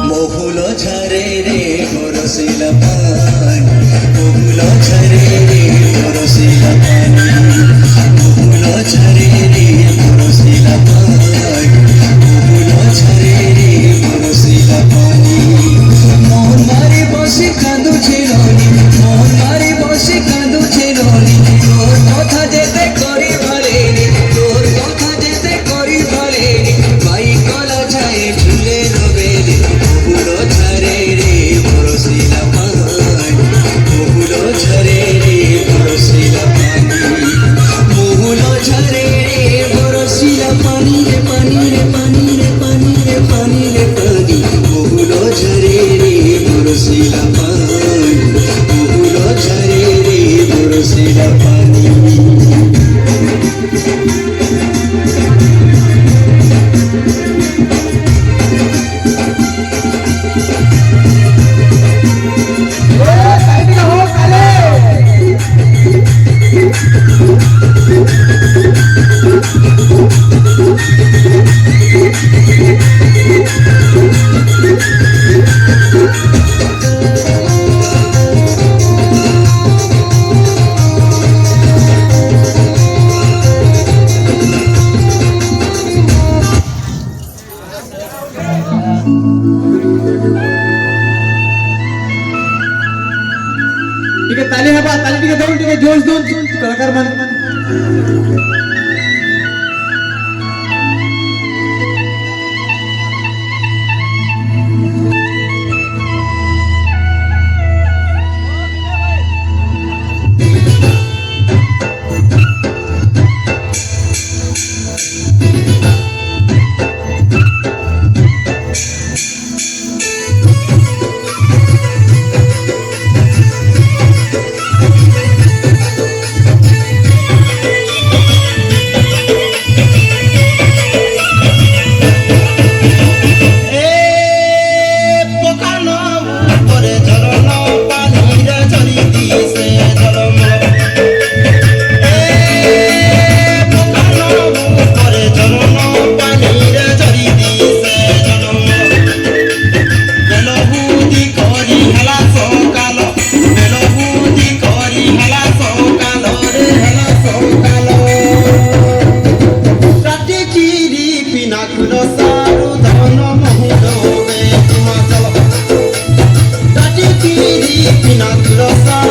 মহুল ঝরে রে বরসিল পানি মহুল ঝরে রে বরসিল পানি মহুল ঝরে রে বরসিল পানি মহুল ঝরে রে বরসিল পানি মন মারি বসে কাঁদুছে রনি মন মারি বসে কাঁদুছে রনি তোর কথা যেতে করি ভালেনি তোর কথা যেতে করি ভালেনি ভাই কলা যায় ঝুলে রবেলি মহুল ঝরে রে বরসিল পানি মহুল ঝরে রে বরসিল পানি মহুল ঝরে রে বরসিল পানি রে পানি রে পানি রে পানি রে পানি রে পানি মহুল ঝরে রে বরসিল পানি মহুল ঝরে রে বরসিল পানি ठीक है ताली है बात ताली ठीक है दो ठीक है जोश दो कलाकार मन Pinakula